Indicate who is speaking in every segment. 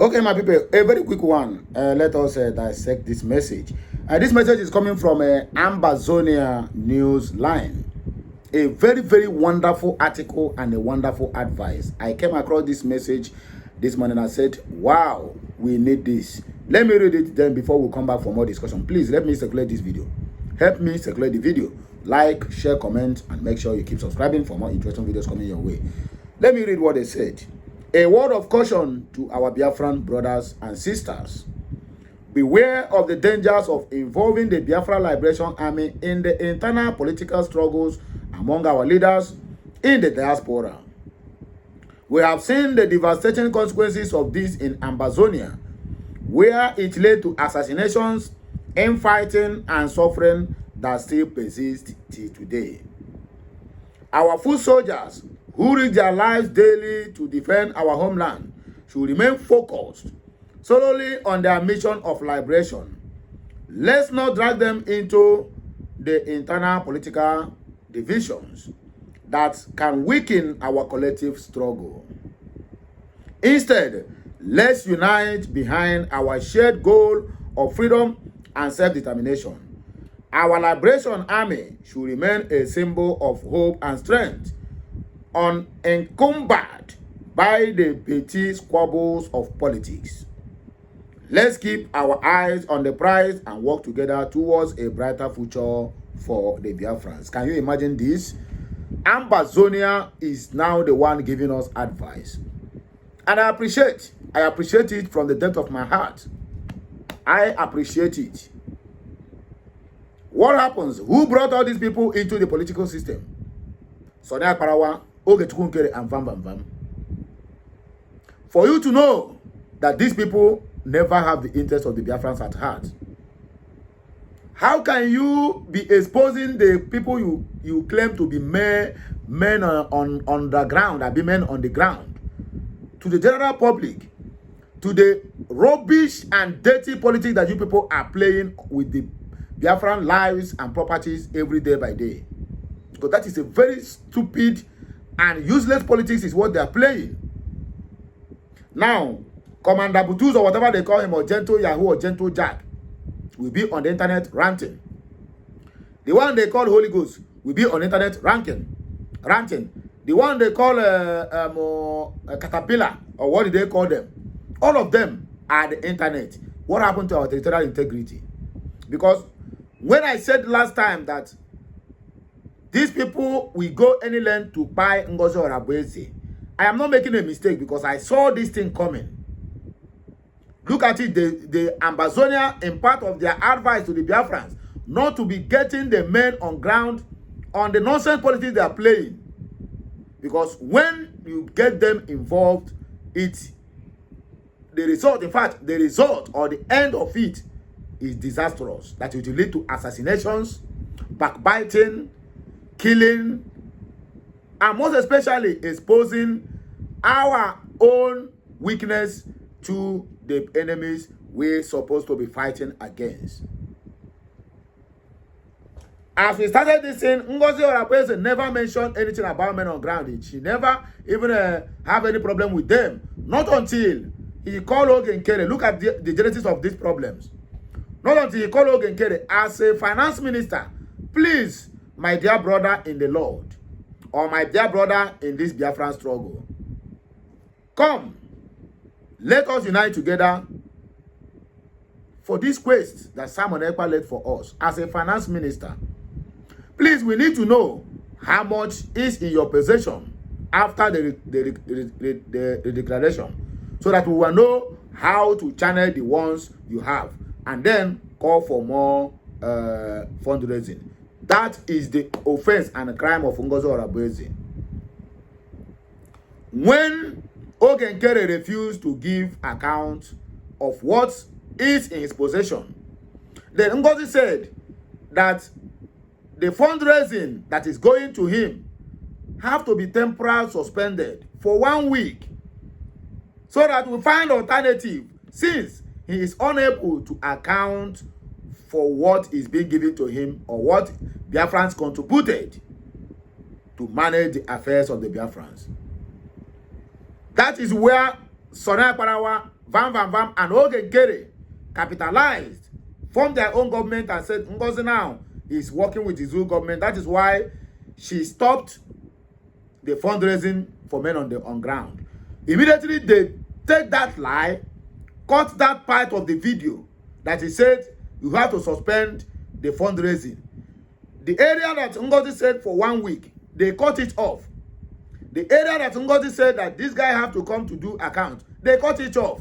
Speaker 1: Okay, my people, a very quick one. Let us dissect this message. This message is coming from Ambazonia news line. A very, very wonderful article and a wonderful advice. I came across this message this morning and said, wow, we need this. Let me read it then before we come back for more discussion. Please let me circulate this video. Help me circulate the video. Like, share, comment, and make sure you keep subscribing for more interesting videos coming your way. Let me read what they said. A word of caution to our Biafran brothers and sisters. Beware of the dangers of involving the Biafra Liberation Army in the internal political struggles among our leaders in the diaspora. We have seen the devastating consequences of this in Ambazonia, where it led to assassinations, infighting, and suffering that still persist till today. Our foot soldiers, who risk their lives daily to defend our homeland, should remain focused solely on their mission of liberation. Let's not drag them into the internal political divisions that can weaken our collective struggle. Instead, let's unite behind our shared goal of freedom and self-determination. Our liberation army should remain a symbol of hope and strength, unencumbered by the petty squabbles of politics. Let's keep our eyes on the prize and work together towards a brighter future for the Biafrans. Can you imagine this? Ambazonia is now the one giving us advice. And I appreciate it from the depth of my heart. I appreciate it. What happens? Who brought all these people into the political system? Sonia Parawa, Ogetukunkere, and Vam Vam Vam. For you to know that these people never have the interest of the Biafrans at heart. How can you be exposing the people you claim to be men on the ground, and be men on the ground, to the general public, to the rubbish and dirty politics that you people are playing with the Biafran lives and properties every day by day? Because that is a very stupid and useless politics is what they are playing. Now, Commander Butus or whatever they call him, or Gentle Yahoo or Gentle Jack, will be on the internet ranting. The one they call Holy Ghost will be on the internet ranting. The one they call Caterpillar, or what did they call them? All of them are the internet. What happened to our territorial integrity? Because when I said last time that these people will go any length to buy Ngozi Orabueze, I am not making a mistake, because I saw this thing coming. Look at it, the Ambazonia, in part of their advice to the Biafrans, not to be getting the men on ground on the nonsense politics they are playing. Because when you get them involved, the result or the end of it is disastrous. That it will lead to assassinations, backbiting, killing, and most especially exposing our own weakness to the enemies we're supposed to be fighting against. As we started this thing, Ngozi Orabueze never mentioned anything about men on ground. She never even have any problem with them. Not until he called Ogenkere. Look at the genesis of these problems. Not until he called Ogenkere as a finance minister. Please, my dear brother in the Lord, or my dear brother in this Biafran struggle, come, let us unite together for this quest that Simon Ekpa led for us as a finance minister. Please, we need to know how much is in your possession after the declaration, so that we will know how to channel the ones you have, and then call for more fundraising. That is the offense and the crime of Ngozi Orabueze. When Ogenkere refused to give account of what is in his possession, then Ngozi said that the fundraising that is going to him have to be temporarily suspended for 1 week, so that we find alternative, since he is unable to account for what is being given to him or what Biafrans contributed to manage the affairs of the Biafrans. That is where Sonia Parawa Van Van Van and Ogenkere capitalized, formed their own government and said Ngozi now is working with his own government. That is why she stopped the fundraising for men on ground. Immediately they take that lie, cut that part of the video that he said you have to suspend the fundraising. The area that Ngozi said for 1 week, they cut it off. The area that Ngozi said that this guy have to come to do account, they cut it off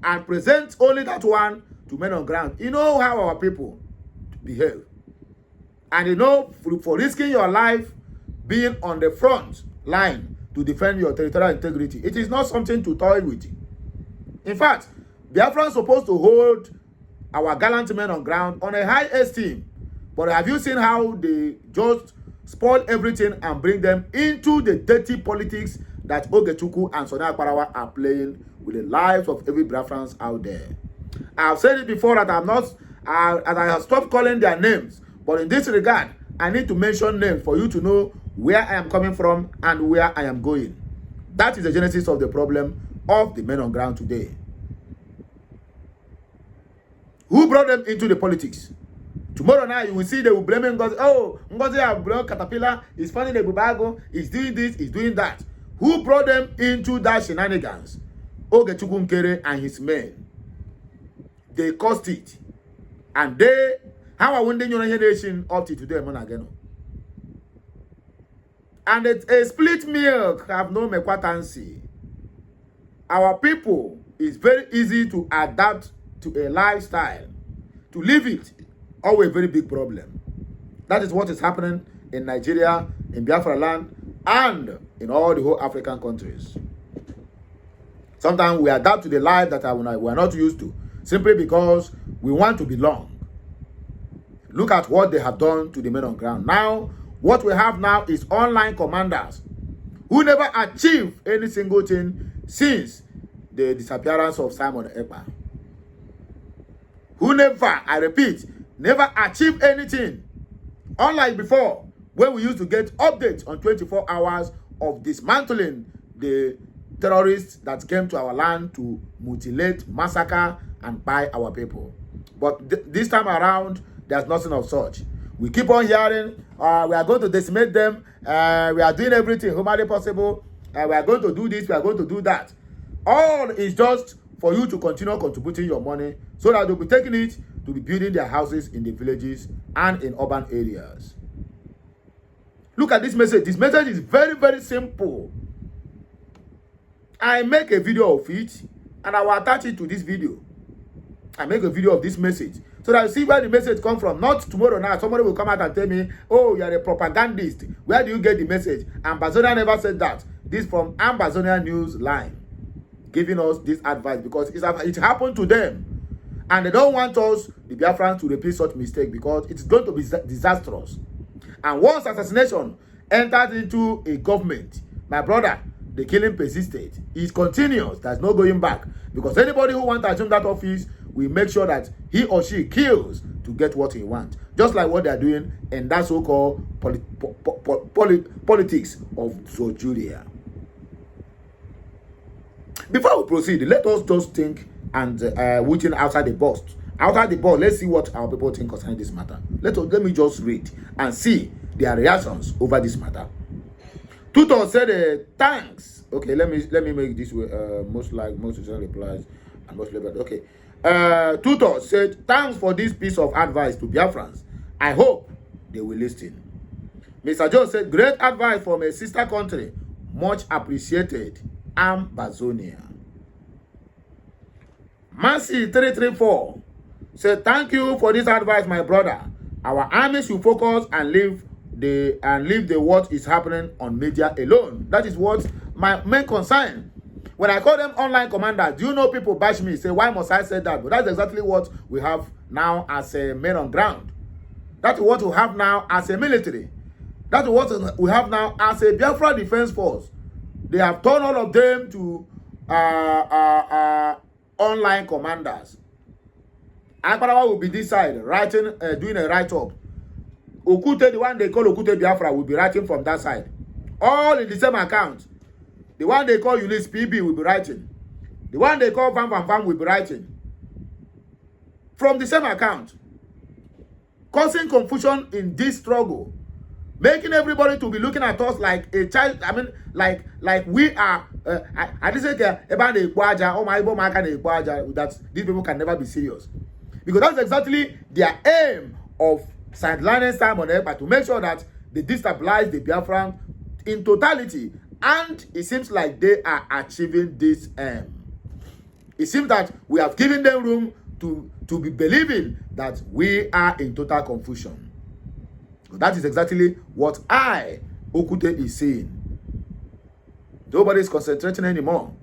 Speaker 1: and present only that one to men on ground. You know how our people behave. And you know, for risking your life being on the front line to defend your territorial integrity, it is not something to toy with. In fact, Biafrans supposed to hold our gallant men on ground on a high esteem. But have you seen how they just spoil everything and bring them into the dirty politics that Ogechukwu and Sonia Akparawa are playing with the lives of every Biafrans out there? I have said it before that I'm not, and I have stopped calling their names. But in this regard, I need to mention names for you to know where I am coming from and where I am going. That is the genesis of the problem of the men on ground today. Who brought them into the politics? Tomorrow night, you will see they will blame Ngozi. Oh, Ngozi have brought Caterpillar, he's funding the Bubago, he's doing this, he's doing that. Who brought them into that shenanigans? Ogechukwu Nkere and his men. They caused it. And they, how are we your generation up to today, Monageno? And a split milk have no mekwatansi. Our people is very easy to adapt to a lifestyle. To live it, always a very big problem. That is what is happening in Nigeria, in Biafra land, and in all the whole African countries. Sometimes we adapt to the life that we are not used to, simply because we want to belong. Look at what they have done to the men on ground. Now, what we have now is online commanders who never achieved any single thing since the disappearance of Simon Ekpa. Who never, I repeat, never achieved anything. Unlike before, when we used to get updates on 24 hours of dismantling the terrorists that came to our land to mutilate, massacre, and buy our people. But this time around, there's nothing of such. We keep on hearing, we are going to decimate them, we are doing everything humanly possible, we are going to do this, we are going to do that. All is just for you to continue contributing your money so that they'll be taking it to be building their houses in the villages and in urban areas. Look at this message. This message is very, very simple. I make a video of it and I will attach it to this video. I make a video of this message so that you see where the message comes from. Not tomorrow now. Somebody will come out and tell me, oh, you're a propagandist. Where do you get the message? Ambazonia never said that. This from Ambazonia News Line, giving us this advice because it happened to them. And they don't want us, the Biafrans, to repeat such mistake because it's going to be disastrous. And once assassination enters into a government, my brother, the killing persisted. It continues. There's no going back. Because anybody who wants to assume that office will make sure that he or she kills to get what he wants. Just like what they're doing in that so-called politics of Zojuria. Before we proceed, let us just think and waiting outside the box. Outside the box, let's see what our people think concerning this matter. Let me just read and see their reactions over this matter. Tutor said, thanks. Okay, let me make this way. Most replies and most labeled. Okay. Tutor said, thanks for this piece of advice to Biafrans. I hope they will listen. Mr. Joe said, great advice from a sister country. Much appreciated. Ambazonia. Mercy 334 said, thank you for this advice, my brother. Our army should focus and leave the what is happening on media alone. That is what my main concern. When I call them online commanders, do you know people bash me, say, why must I say that? But that's exactly what we have now as a men on ground. That's what we have now as a military. That's what we have now as a Biafra Defense Force. They have turned all of them to online commanders. Akparawa will be this side, writing, doing a write-up. Okute, the one they call Okute Biafra, will be writing from that side. All in the same account. The one they call Ulyss PB will be writing. The one they call Van will be writing from the same account, causing confusion in this struggle, making everybody to be looking at us like a child. I mean, like we are. I didn't say about the Ikwaja or my Ikwaja that these people can never be serious, because that's exactly their aim of sidelining Simon Ekpa, to make sure that they destabilize the Biafran in totality, and it seems like they are achieving this aim. It seems that we have given them room to be believing that we are in total confusion. That is exactly what Okute is saying. Nobody is concentrating anymore.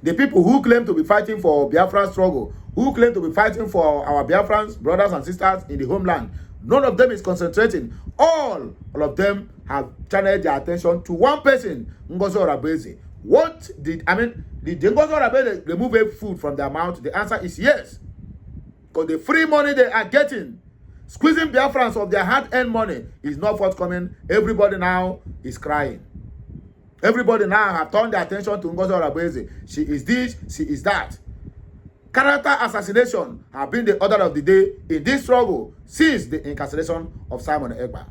Speaker 1: The people who claim to be fighting for Biafran struggle, who claim to be fighting for our Biafrans, brothers and sisters in the homeland, none of them is concentrating. All of them have channeled their attention to one person, Ngozi Orabeze. Did Ngozi Orabeze remove food from their mouth? The answer is yes. Because the free money they are getting, squeezing Biafrans of their hard-earned money, is not forthcoming. Everybody now is crying. Everybody now have turned their attention to Ngozi Orabeze. She is this, she is that. Character assassination have been the order of the day in this struggle since the incarceration of Simon Ekpa.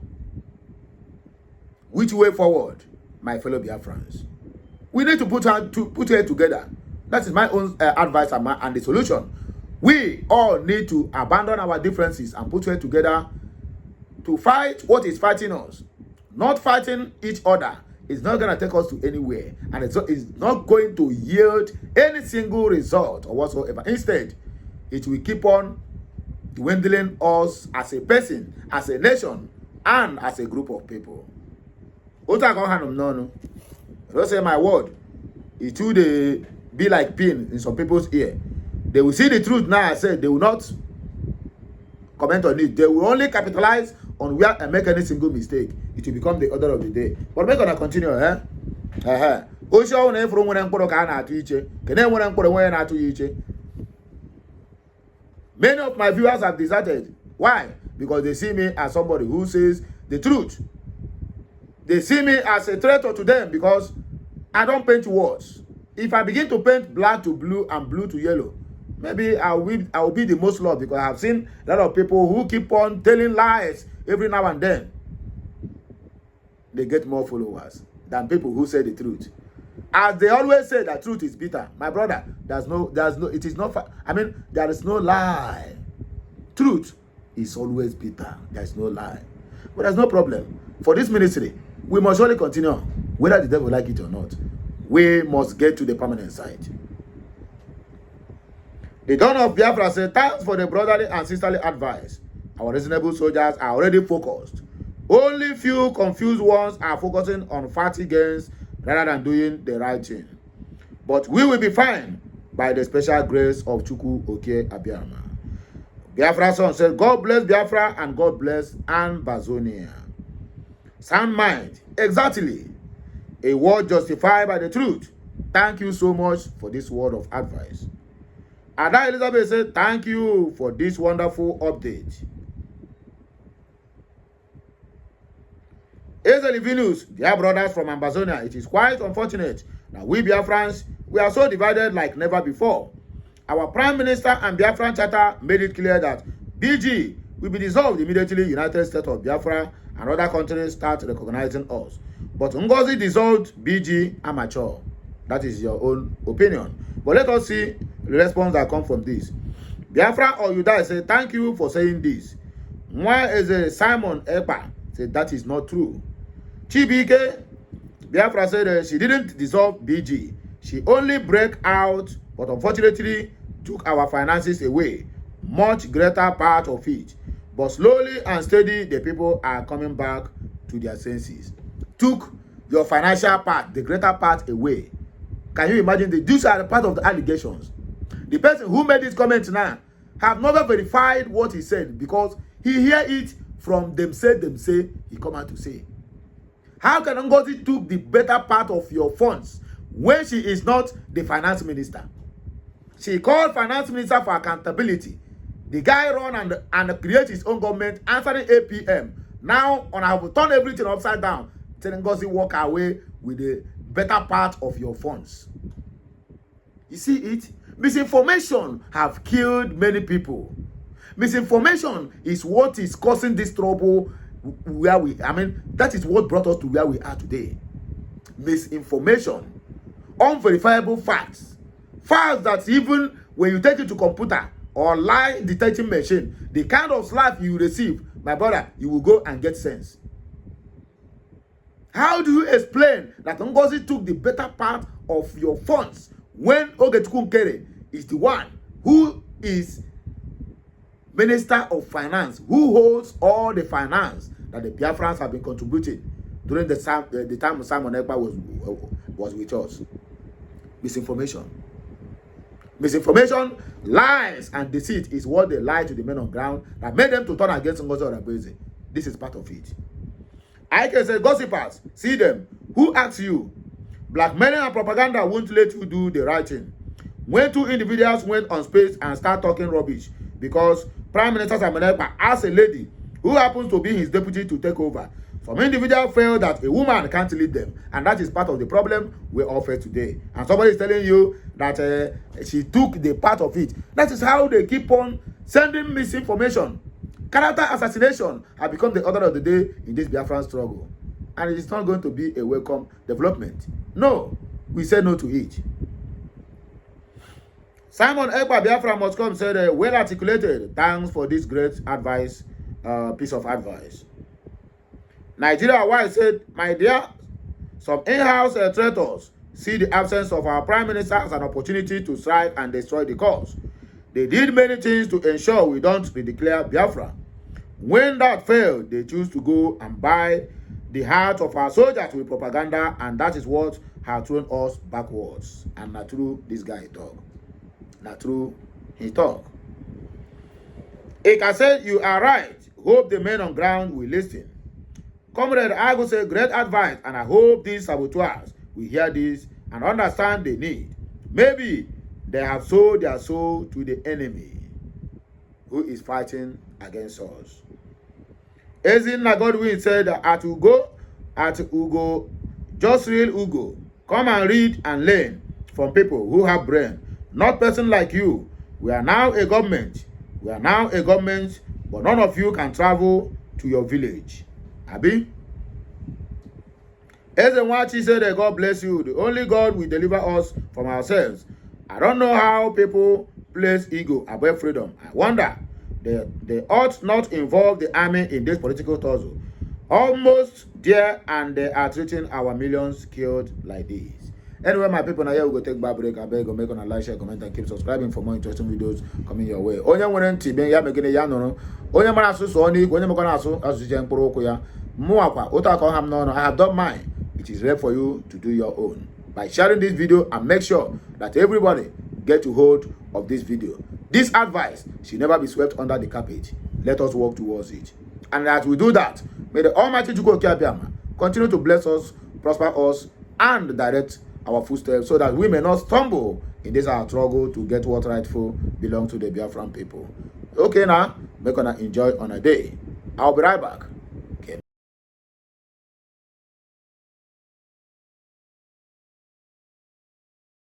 Speaker 1: Which way forward, my fellow Biafrans? We need to put it together. That is my own advice and the solution. We all need to abandon our differences and put it together to fight what is fighting us. Not fighting each other is not going to take us to anywhere, and it's not going to yield any single result or whatsoever. Instead, it will keep on dwindling us as a person, as a nation, and as a group of people. Don't say my word. It will be like pin in some people's ear. They will see the truth now. I said they will not comment on it. They will only capitalize on where and make any single mistake. It will become the order of the day. But we're gonna continue, Many of my viewers have deserted. Why? Because they see me as somebody who says the truth. They see me as a threat to them because I don't paint words. If I begin to paint black to blue and blue to yellow, maybe I will be the most loved, because I have seen a lot of people who keep on telling lies every now and then. They get more followers than people who say the truth. As they always say, that truth is bitter. My brother, there is no lie. Truth is always bitter. There is no lie. But there's no problem. For this ministry, we must surely continue, whether the devil like it or not. We must get to the permanent side. The Dawn of Biafra said, thanks for the brotherly and sisterly advice. Our reasonable soldiers are already focused. Only few confused ones are focusing on fatty gains rather than doing the right thing. But we will be fine by the special grace of Chukwu Oke Abiyama. Biafra son said, God bless Biafra and God bless Ambazonia. Sound mind. Exactly. A word justified by the truth. Thank you so much for this word of advice. Ada Elizabeth said, thank you for this wonderful update. Ezel Venus, dear brothers from Ambazonia, it is quite unfortunate that we Biafrans, we are so divided like never before. Our Prime Minister and Biafran Charter made it clear that BG will be dissolved immediately United States of Biafra and other countries start recognizing us. But Ngozi dissolved BG amateur. That is your own opinion. But let us see the response that comes from this. Biafra or you die say, thank you for saying this. Why is a Simon Ekpa said that is not true? Chibike, Biafra said she didn't dissolve BG. She only break out, but unfortunately took our finances away. Much greater part of it. But slowly and steady, the people are coming back to their senses. Took your financial part, the greater part, away. Can you imagine? These are part of the allegations. The person who made this comment now have never verified what he said, because he hear it from them say, he come out to say. How can Ngozi took the better part of your funds when she is not the finance minister? She called finance minister for accountability. The guy run and create his own government, answering APM. Now, I have turned everything upside down, telling Ngozi walk away with the better part of your funds. You see it? Misinformation have killed many people. Misinformation is what is causing this trouble where that is what brought us to where we are today. Misinformation, unverifiable facts, facts that even when you take it to computer or lie detecting machine, the kind of slap you receive, my brother, you will go and get sense. How do you explain that Ngozi took the better part of your funds when Ogetukwu Nkere is the one who is Minister of Finance, who holds all the finance that the Biafrans have been contributing during the time Simon Ekpa was with us? Misinformation. Misinformation, lies, and deceit is what they lie to the men on ground that made them to turn against Ngozi Orebeze. This is part of it. I can say gossipers, see them. Who asks you? Blackmailing and propaganda won't let you do the right thing. When two individuals went on space and start talking rubbish because Prime Minister Simon Ekpa asked a lady who happens to be his deputy to take over, some individuals feel that a woman can't lead them, and that is part of the problem we all face today. And somebody is telling you that she took the part of it. That is how they keep on sending misinformation. Character assassination has become the order of the day in this Biafran struggle. And it is not going to be a welcome development. No, we say no to it. Simon Ekpa Biafra must come said, well articulated. Thanks for this great advice, piece of advice. Nigeria Wise said, my dear, some in-house traitors see the absence of our Prime Minister as an opportunity to strike and destroy the cause. They did many things to ensure we don't be declared Biafra. When that failed, they choose to go and buy the heart of our soldiers with propaganda, and that is what has thrown us backwards. And not true, this guy talk. Not true, he talk. Ika said, you are right. Hope the men on ground will listen. Comrade Ago said, great advice, and I hope these saboteurs will hear this and understand the need. Maybe they have sold their soul to the enemy who is fighting against us. Ezinna Godwin said, at Ugo, just real Ugo, come and read and learn from people who have brain, not person like you. We are now a government. We are now a government, but none of you can travel to your village. Abi? Ezenwachi said, God bless you. The only God will deliver us from ourselves. I don't know how people place ego above freedom. I wonder, they ought not involve the army in this political tussle. Almost there, and they are treating our millions killed like this. Anyway, my people, now here we go take back break. I beg you, make a like, share, comment, and keep subscribing for more interesting videos coming your way. Onye nwere ntị be ya megide ya nụrụ. Onye mara asụsụ ọ n'igwe, onye mekwana asụsụ je mkpụrụ ụkwụ ya. Mụakwa, otu aka ọha m n'ọnụ. I have done mine. It is left for you to do your own. By sharing this video and make sure that everybody get to hold of this video. This advice should never be swept under the carpet. Let us work towards it. And as we do that, may the Almighty Chukwu Okeabiama continue to bless us, prosper us, and direct our footsteps so that we may not stumble in this our struggle to get what rightful belong to the Biafran people. Okay now, we're gonna enjoy on a day. I'll be right back.